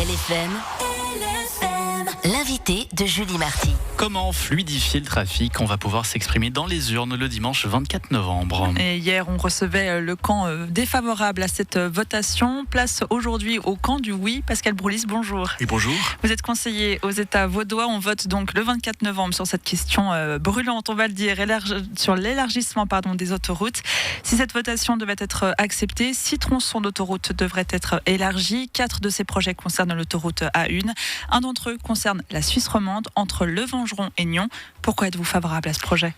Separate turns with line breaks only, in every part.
LFM, l'invité de Julie Marty.
Comment fluidifier le trafic? On va pouvoir s'exprimer dans les urnes le dimanche 24 novembre.
Et hier, on recevait le camp défavorable à cette votation. Place aujourd'hui au camp du oui. Pascal Broulis, bonjour.
Et bonjour.
Vous êtes conseiller aux États vaudois. On vote donc le 24 novembre sur cette question brûlante, on va le dire, sur l'élargissement des autoroutes. Si cette votation devait être acceptée, 6 tronçons d'autoroute devraient être élargis. 4 de ces projets concernent l'autoroute A1. Un d'entre eux concerne la Suisse romande entre Le Vengeron et Nyon. Pourquoi êtes-vous favorable à ce projet ?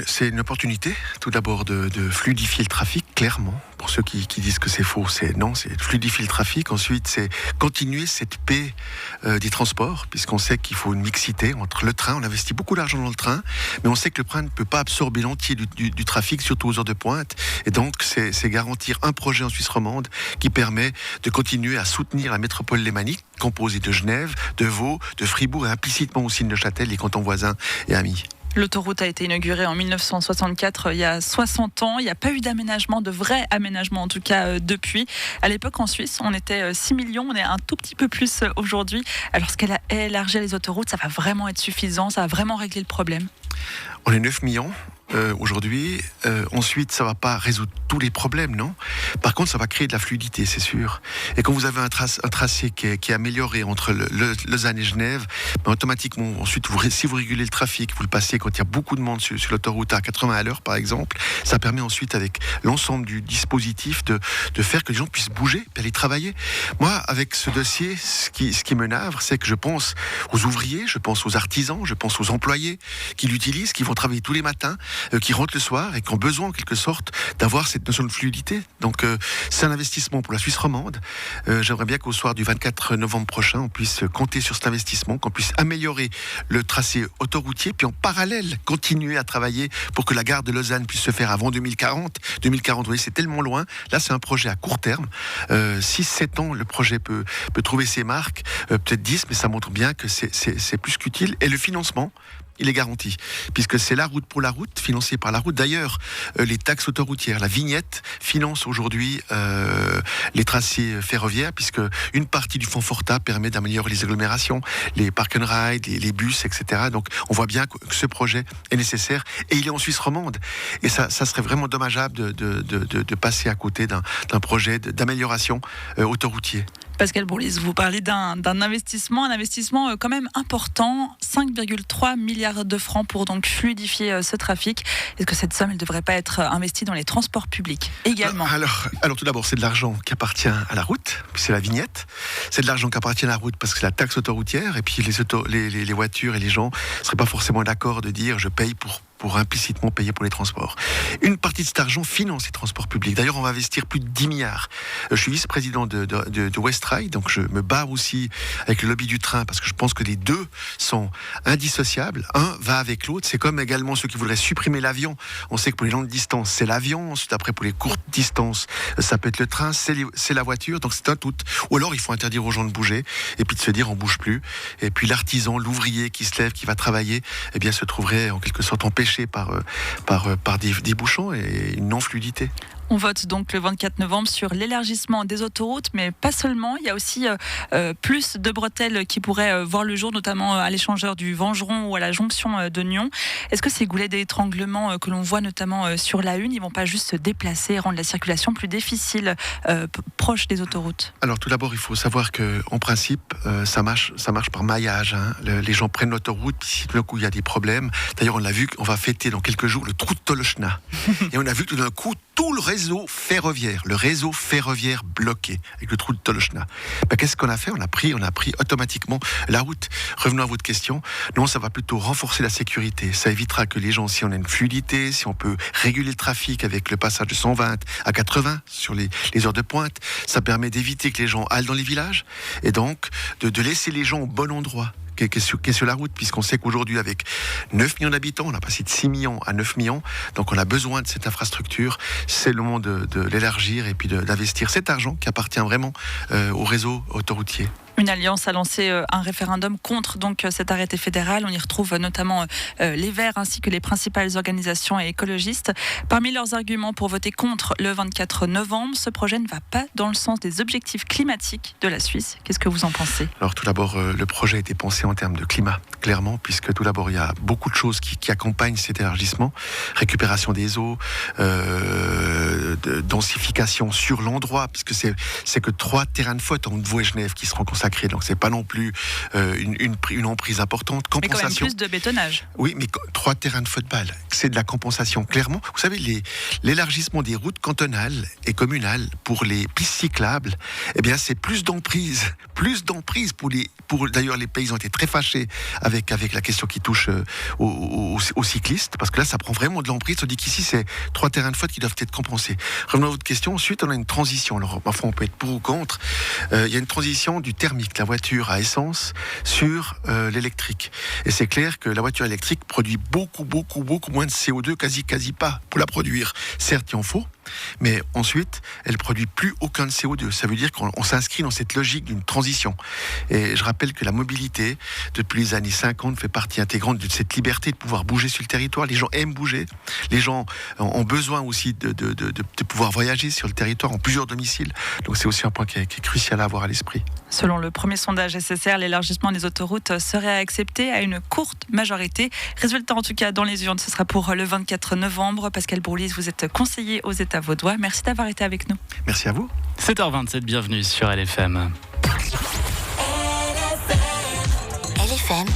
C'est une opportunité, tout d'abord, de fluidifier le trafic, clairement. Pour ceux qui disent que c'est faux, c'est fluidifier le trafic. Ensuite, c'est continuer cette paix des transports, puisqu'on sait qu'il faut une mixité entre le train. On investit beaucoup d'argent dans le train, mais on sait que le train ne peut pas absorber l'entier du trafic, surtout aux heures de pointe. Et donc, c'est garantir un projet en Suisse romande qui permet de continuer à soutenir la métropole lémanique, composée de Genève, de Vaud, de Fribourg et implicitement aussi de Neuchâtel, les cantons voisins et amis.
L'autoroute a été inaugurée en 1964, il y a 60 ans. Il n'y a pas eu d'aménagement, de vrai aménagement en tout cas depuis. À l'époque en Suisse, on était 6 millions, on est un tout petit peu plus aujourd'hui. Alors ce qu'elle a élargi les autoroutes, ça va vraiment être suffisant, ça va vraiment régler le problème.
On est 9 millions aujourd'hui. Ensuite, ça ne va pas résoudre tous les problèmes, non ? Par contre, ça va créer de la fluidité, c'est sûr. Et quand vous avez un tracé qui est amélioré entre Lausanne et Genève, automatiquement, ensuite, si vous régulez le trafic, vous le passez quand il y a beaucoup de monde sur l'autoroute à 80 à l'heure, par exemple, ça permet ensuite, avec l'ensemble du dispositif, de faire que les gens puissent bouger et aller travailler. Moi, avec ce dossier, ce qui me navre, c'est que je pense aux ouvriers, je pense aux artisans, je pense aux employés qui l'utilisent, qui vont travailler tous les matins, qui rentrent le soir et qui ont besoin en quelque sorte d'avoir cette notion de fluidité. Donc c'est un investissement pour la Suisse romande. J'aimerais bien qu'au soir du 24 novembre prochain, on puisse compter sur cet investissement, qu'on puisse améliorer le tracé autoroutier, puis en parallèle continuer à travailler pour que la gare de Lausanne puisse se faire avant 2040. 2040, vous voyez, c'est tellement loin. Là, c'est un projet à court terme. 6-7 ans, le projet peut trouver ses marques, peut-être 10, mais ça montre bien que c'est plus qu'utile. Et le financement, il est garanti, puisque c'est la route pour la route, financée par la route. D'ailleurs, les taxes autoroutières, la vignette finance aujourd'hui les tracés ferroviaires, puisque une partie du fonds Forta permet d'améliorer les agglomérations, les park and ride, les bus, etc. Donc, on voit bien que ce projet est nécessaire, et il est en Suisse romande. Et ça serait vraiment dommageable de passer à côté d'un projet d'amélioration autoroutier.
Pascal Broulis, vous parlez d'un investissement, quand même important, 5,3 milliards de francs pour donc fluidifier ce trafic. Est-ce que cette somme, elle ne devrait pas être investie dans les transports publics également ?
Alors tout d'abord, c'est de l'argent qui appartient à la route, c'est la vignette. C'est de l'argent qui appartient à la route parce que c'est la taxe autoroutière, et puis les voitures et les gens ne seraient pas forcément d'accord de dire « je paye pour implicitement payer pour les transports ». Une partie de cet argent finance les transports publics. D'ailleurs, on va investir plus de 10 milliards. Je suis vice-président de Westrail, donc je me bats aussi avec le lobby du train, parce que je pense que les deux sont indissociables. Un va avec l'autre. C'est comme également ceux qui voudraient supprimer l'avion. On sait que pour les longues distances, c'est l'avion. Ensuite, après, pour les courtes distances, ça peut être le train, c'est la voiture. Donc c'est un tout. Ou alors, il faut interdire aux gens de bouger, et puis de se dire, on bouge plus. Et puis l'artisan, l'ouvrier qui se lève, qui va travailler, eh bien, se trouverait en quelque sorte empêché par des bouchons et une non-fluidité.
On vote donc le 24 novembre sur l'élargissement des autoroutes, mais pas seulement. Il y a aussi plus de bretelles qui pourraient voir le jour, notamment à l'échangeur du Vengeron ou à la jonction de Nyon. Est-ce que ces goulets d'étranglement que l'on voit notamment sur la Une, ils ne vont pas juste se déplacer et rendre la circulation plus difficile proche des autoroutes ?
Alors tout d'abord, il faut savoir qu'en principe, ça marche par maillage. Les gens prennent l'autoroute, puis si tout d'un coup il y a des problèmes. D'ailleurs, on l'a vu qu'on va fêter dans quelques jours le trou de Tolochna. Et on a vu que tout d'un coup, tout le réseau ferroviaire bloqué avec le trou de Tolochna. Qu'est-ce qu'on a fait ? On a pris automatiquement la route. Revenons à votre question. Non, ça va plutôt renforcer la sécurité. Ça évitera que les gens, si on a une fluidité, si on peut réguler le trafic avec le passage de 120 à 80 sur les heures de pointe, ça permet d'éviter que les gens aillent dans les villages et donc de laisser les gens au bon endroit. Qui est sur la route, puisqu'on sait qu'aujourd'hui, avec 9 millions d'habitants, on a passé de 6 millions à 9 millions, donc on a besoin de cette infrastructure. C'est le moment de l'élargir et puis d'investir cet argent qui appartient vraiment au réseau autoroutier.
Une alliance a lancé un référendum contre donc cet arrêté fédéral. On y retrouve notamment les Verts ainsi que les principales organisations écologistes. Parmi leurs arguments pour voter contre le 24 novembre, ce projet ne va pas dans le sens des objectifs climatiques de la Suisse. Qu'est-ce que vous en pensez ?
Alors tout d'abord, le projet a été pensé en termes de climat, clairement, puisque tout d'abord, il y a beaucoup de choses qui accompagnent cet élargissement. Récupération des eaux, densification sur l'endroit, puisque c'est que 3 terrains de faute en Haute-Voie-Genève qui seront consacrés. Donc c'est pas non plus une emprise importante. Compensation.
Mais quand même plus de bétonnage.
Oui, mais 3 terrains de football, c'est de la compensation. Clairement, vous savez, l'élargissement des routes cantonales et communales pour les pistes cyclables, eh bien c'est plus d'emprise pour d'ailleurs les pays ont été très fâchés avec la question qui touche aux cyclistes, parce que là ça prend vraiment de l'emprise. On dit qu'ici c'est 3 terrains de foot qui doivent être compensés. Revenons à votre question. Ensuite, on a une transition. Alors parfois on peut être pour ou contre. Il y a une transition du thermique, la voiture à essence, sur l'électrique. Et c'est clair que la voiture électrique produit beaucoup moins de CO2, quasi pas pour la produire. Certes, il en faut, mais ensuite, elle produit plus aucun de CO2. Ça veut dire qu'on s'inscrit dans cette logique d'une transition. Et je rappelle que la mobilité, depuis les années 50, fait partie intégrante de cette liberté de pouvoir bouger sur le territoire. Les gens aiment bouger. Les gens ont besoin aussi de pouvoir voyager sur le territoire en plusieurs domiciles. Donc c'est aussi un point qui est crucial à avoir à l'esprit.
Selon le premier sondage SSR, l'élargissement des autoroutes serait accepté à une courte majorité. Résultat en tout cas dans les urnes, ce sera pour le 24 novembre. Pascal Broulis, vous êtes conseiller aux États vaudois. Merci d'avoir été avec nous.
Merci à vous.
7h27, bienvenue sur LFM.
LFM.